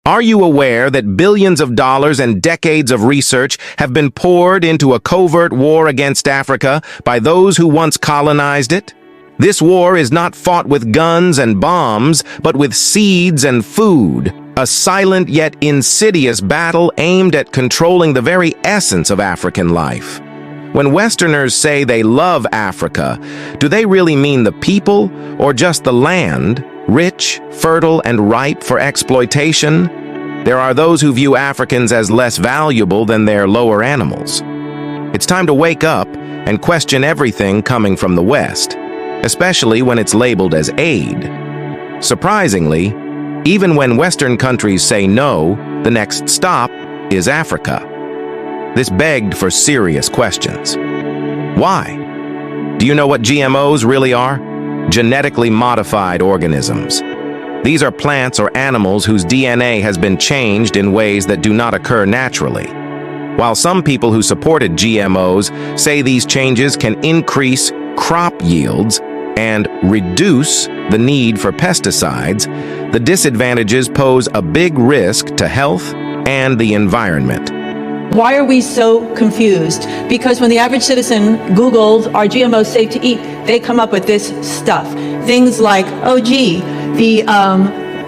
Are you aware that billions of dollars and decades of research have been poured into a covert war against Africa by those who once colonized it? This war is not fought with guns and bombs, but with seeds and food, a silent yet insidious battle aimed at controlling the very essence of African life. When Westerners say they love Africa, do they really mean the people or just the land, rich, fertile, and ripe for exploitation? There are those who view Africans as less valuable than their lower animals. It's time to wake up and question everything coming from the West, especially when it's labeled as aid. Surprisingly, even when Western countries say no, the next stop is Africa. This begged for serious questions. Why? Do you know what GMOs really are? Genetically modified organisms. These are plants or animals whose DNA has been changed in ways that do not occur naturally. While some people who supported GMOs say these changes can increase crop yields and reduce the need for pesticides, the disadvantages pose a big risk to health and the environment. Why are we so confused? Because when the average citizen Googled, are GMOs safe to eat, they come up with this stuff. Things like, oh gee, the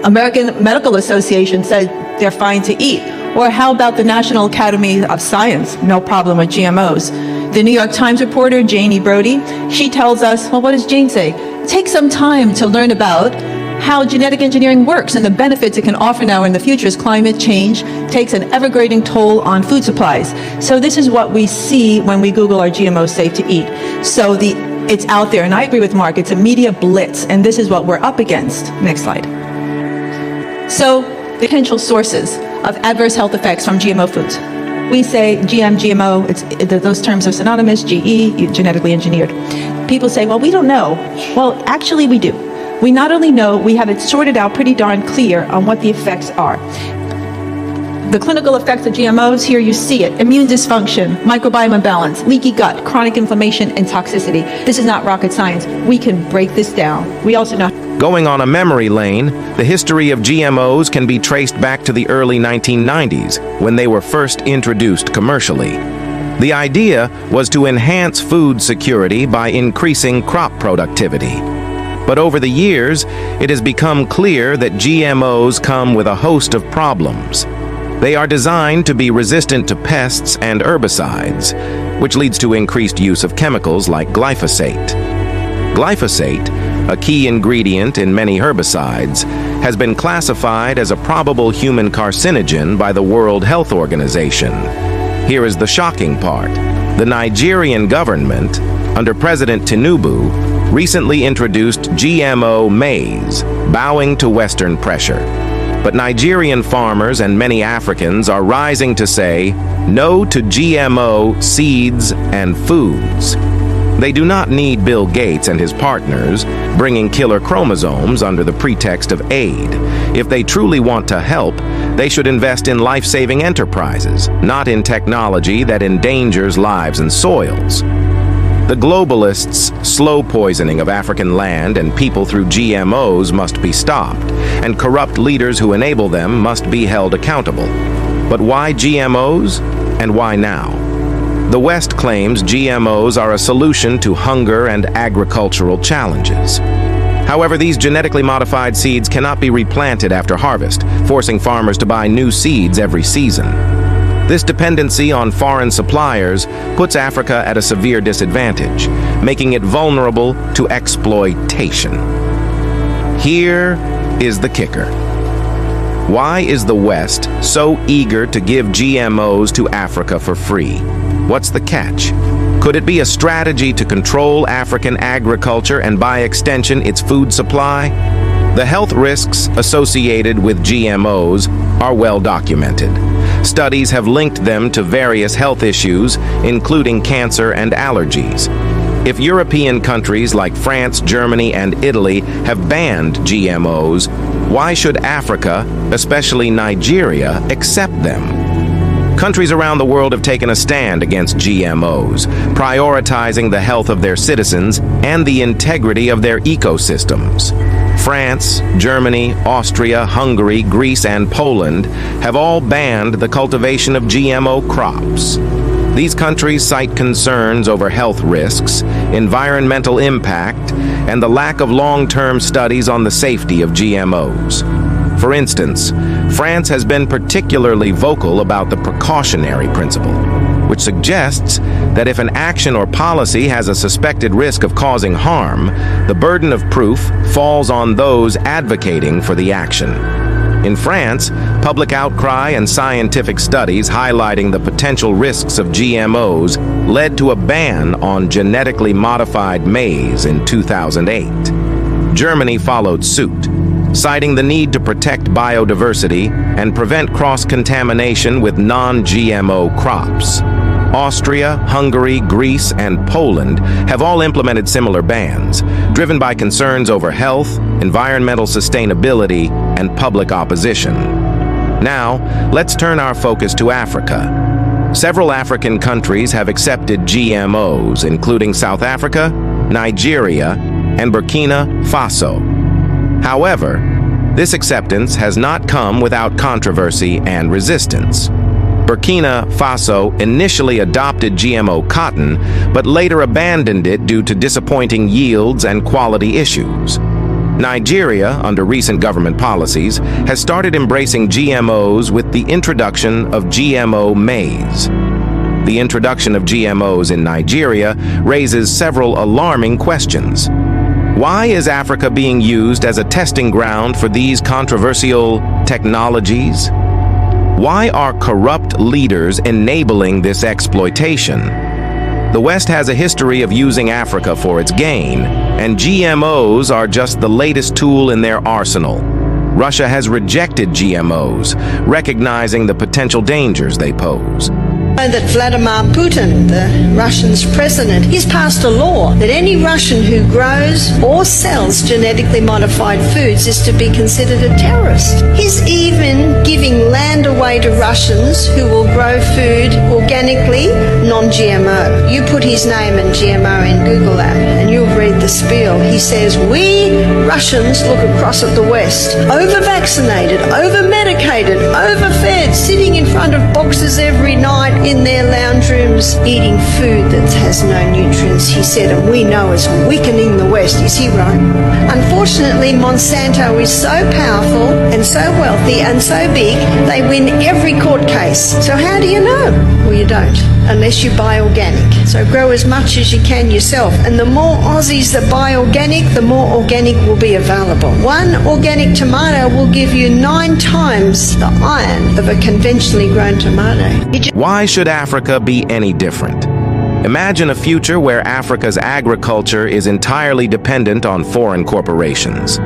American Medical Association said they're fine to eat. Or how about the National Academy of Science? No problem with GMOs. The New York Times reporter, Janie Brody, she tells us, well, what does Jane say? Take some time to learn about how genetic engineering works and the benefits it can offer now in the future as climate change takes an ever-grading toll on food supplies. So this is what we see when we Google, are GMOs safe to eat? So it's out there, and I agree with Mark, it's a media blitz, and this is what we're up against. Next slide. So, potential sources of adverse health effects from GMO foods. We say GMO, those terms are synonymous, GE, genetically engineered. People say, well, we don't know. Well, actually we do. We not only know, we have it sorted out pretty darn clear on what the effects are. The clinical effects of GMOs, here you see it. Immune dysfunction, microbiome imbalance, leaky gut, chronic inflammation, and toxicity. This is not rocket science. We can break this down. We also know. Going on a memory lane, the history of GMOs can be traced back to the early 1990s, when they were first introduced commercially. The idea was to enhance food security by increasing crop productivity. But over the years, it has become clear that GMOs come with a host of problems. They are designed to be resistant to pests and herbicides, which leads to increased use of chemicals like glyphosate. Glyphosate, a key ingredient in many herbicides, has been classified as a probable human carcinogen by the World Health Organization. Here is the shocking part. The Nigerian government, under President Tinubu, recently introduced GMO maize, bowing to Western pressure. But Nigerian farmers and many Africans are rising to say no to GMO seeds and foods. They do not need Bill Gates and his partners bringing killer chromosomes under the pretext of aid. If they truly want to help, they should invest in life-saving enterprises, not in technology that endangers lives and soils. The globalists' slow poisoning of African land and people through GMOs must be stopped, and corrupt leaders who enable them must be held accountable. But why GMOs, and why now? The West claims GMOs are a solution to hunger and agricultural challenges. However, these genetically modified seeds cannot be replanted after harvest, forcing farmers to buy new seeds every season. This dependency on foreign suppliers puts Africa at a severe disadvantage, making it vulnerable to exploitation. Here is the kicker. Why is the West so eager to give GMOs to Africa for free? What's the catch? Could it be a strategy to control African agriculture and, by extension, its food supply? The health risks associated with GMOs are well documented. Studies have linked them to various health issues, including cancer and allergies. If European countries like France, Germany, and Italy have banned GMOs, why should Africa, especially Nigeria, accept them? Countries around the world have taken a stand against GMOs, prioritizing the health of their citizens and the integrity of their ecosystems. France, Germany, Austria, Hungary, Greece, and Poland have all banned the cultivation of GMO crops. These countries cite concerns over health risks, environmental impact, and the lack of long-term studies on the safety of GMOs. For instance, France has been particularly vocal about the precautionary principle, which suggests that if an action or policy has a suspected risk of causing harm, the burden of proof falls on those advocating for the action. In France, public outcry and scientific studies highlighting the potential risks of GMOs led to a ban on genetically modified maize in 2008. Germany followed suit, citing the need to protect biodiversity and prevent cross-contamination with non-GMO crops. Austria, Hungary, Greece, and Poland have all implemented similar bans, driven by concerns over health, environmental sustainability, and public opposition. Now, let's turn our focus to Africa. Several African countries have accepted GMOs, including South Africa, Nigeria, and Burkina Faso. However, this acceptance has not come without controversy and resistance. Burkina Faso initially adopted GMO cotton, but later abandoned it due to disappointing yields and quality issues. Nigeria, under recent government policies, has started embracing GMOs with the introduction of GMO maize. The introduction of GMOs in Nigeria raises several alarming questions. Why is Africa being used as a testing ground for these controversial technologies? Why are corrupt leaders enabling this exploitation? The West has a history of using Africa for its gain, and GMOs are just the latest tool in their arsenal. Russia has rejected GMOs, recognizing the potential dangers they pose. That Vladimir Putin, the Russian's president, he's passed a law that any Russian who grows or sells genetically modified foods is to be considered a terrorist. He's even giving land away to Russians who will grow food organically, non-GMO. You put his name and GMO in Google app and you'll read the spiel. He says, we Russians look across at the West, over-vaccinated, over-medicated, overfed, sitting in front of boxes every night in their lounge rooms eating food that has no nutrients, he said, and we know it's weakening the West. Is he right? Unfortunately, Monsanto is so powerful and so wealthy and so big, they win every court case. So how do you know? Well, you don't, unless you buy organic. So grow as much as you can yourself. And the more Aussies that buy organic, the more organic will be available. One organic tomato will give you 9 times the iron of a conventionally grown tomato. Why should Africa be any different? Imagine a future where Africa's agriculture is entirely dependent on foreign corporations.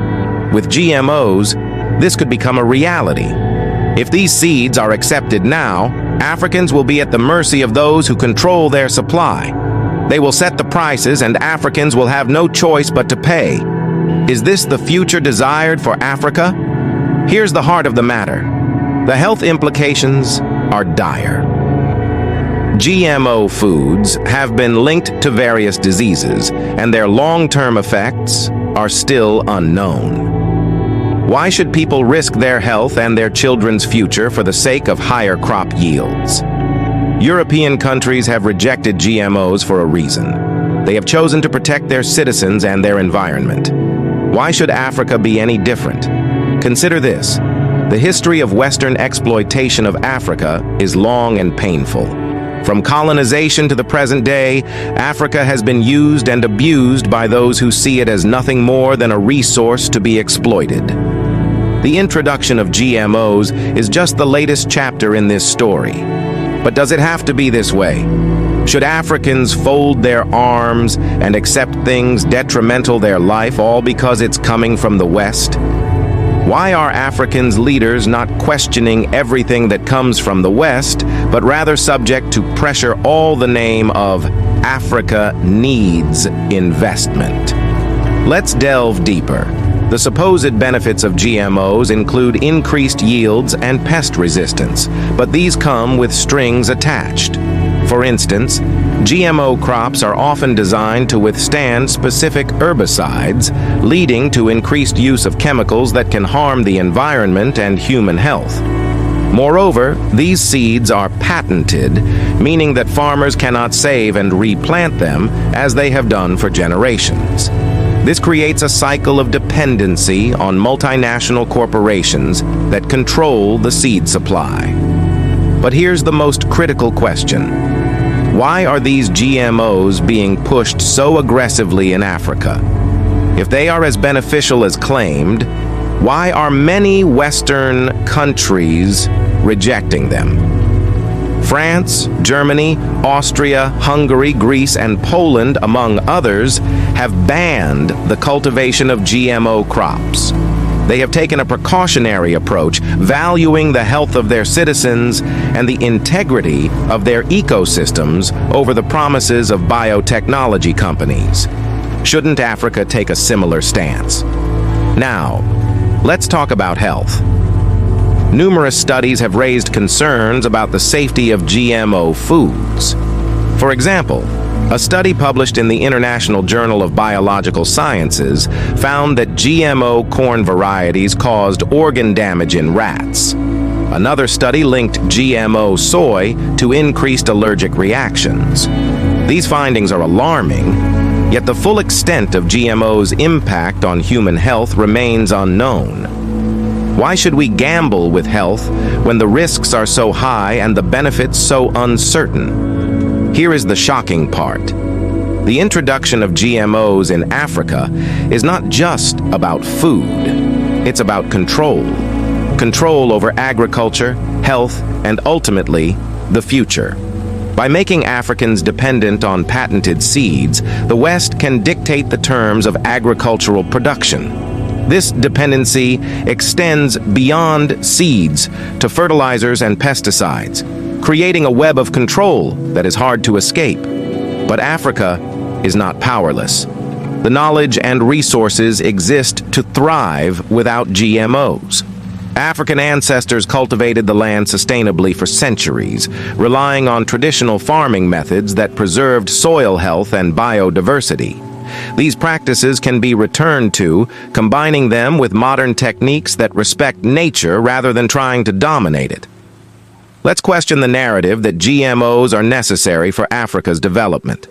With GMOs, this could become a reality. If these seeds are accepted now, Africans will be at the mercy of those who control their supply. They will set the prices and Africans will have no choice but to pay. Is this the future desired for Africa? Here's the heart of the matter. The health implications are dire. GMO foods have been linked to various diseases, and their long-term effects are still unknown. Why should people risk their health and their children's future for the sake of higher crop yields? European countries have rejected GMOs for a reason. They have chosen to protect their citizens and their environment. Why should Africa be any different? Consider this. The history of Western exploitation of Africa is long and painful. From colonization to the present day, Africa has been used and abused by those who see it as nothing more than a resource to be exploited. The introduction of GMOs is just the latest chapter in this story. But does it have to be this way? Should Africans fold their arms and accept things detrimental to their life all because it's coming from the West? Why are Africans' leaders not questioning everything that comes from the West, but rather subject to pressure all the name of Africa needs investment? Let's delve deeper. The supposed benefits of GMOs include increased yields and pest resistance, but these come with strings attached. For instance, GMO crops are often designed to withstand specific herbicides, leading to increased use of chemicals that can harm the environment and human health. Moreover, these seeds are patented, meaning that farmers cannot save and replant them as they have done for generations. This creates a cycle of dependency on multinational corporations that control the seed supply. But here's the most critical question. Why are these GMOs being pushed so aggressively in Africa? If they are as beneficial as claimed, why are many Western countries rejecting them? France, Germany, Austria, Hungary, Greece, and Poland, among others, have banned the cultivation of GMO crops. They have taken a precautionary approach, valuing the health of their citizens and the integrity of their ecosystems over the promises of biotechnology companies. Shouldn't Africa take a similar stance? Now, let's talk about health. Numerous studies have raised concerns about the safety of GMO foods. For example, a study published in the International Journal of Biological Sciences found that GMO corn varieties caused organ damage in rats. Another study linked GMO soy to increased allergic reactions. These findings are alarming, yet the full extent of GMO's impact on human health remains unknown. Why should we gamble with health when the risks are so high and the benefits so uncertain? Here is the shocking part. The introduction of GMOs in Africa is not just about food. It's about control. Control over agriculture, health, and ultimately, the future. By making Africans dependent on patented seeds, the West can dictate the terms of agricultural production. This dependency extends beyond seeds to fertilizers and pesticides, creating a web of control that is hard to escape. But Africa is not powerless. The knowledge and resources exist to thrive without GMOs. African ancestors cultivated the land sustainably for centuries, relying on traditional farming methods that preserved soil health and biodiversity. These practices can be returned to, combining them with modern techniques that respect nature rather than trying to dominate it. Let's question the narrative that GMOs are necessary for Africa's development.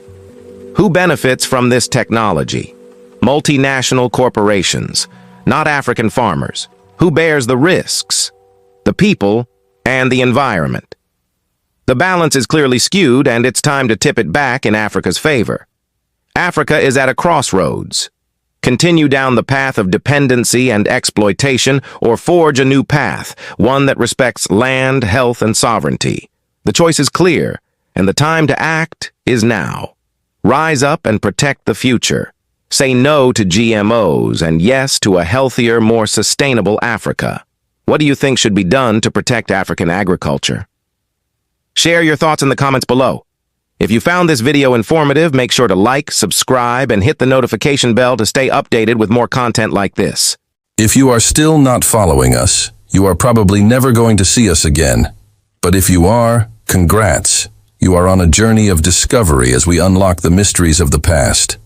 Who benefits from this technology? Multinational corporations, not African farmers. Who bears the risks? The people and the environment. The balance is clearly skewed, and it's time to tip it back in Africa's favor. Africa is at a crossroads. Continue down the path of dependency and exploitation, or forge a new path, one that respects land, health, and sovereignty. The choice is clear, and the time to act is now. Rise up and protect the future. Say no to GMOs and yes to a healthier, more sustainable Africa. What do you think should be done to protect African agriculture? Share your thoughts in the comments below. If you found this video informative, make sure to like, subscribe, and hit the notification bell to stay updated with more content like this. If you are still not following us, you are probably never going to see us again. But if you are, congrats. You are on a journey of discovery as we unlock the mysteries of the past.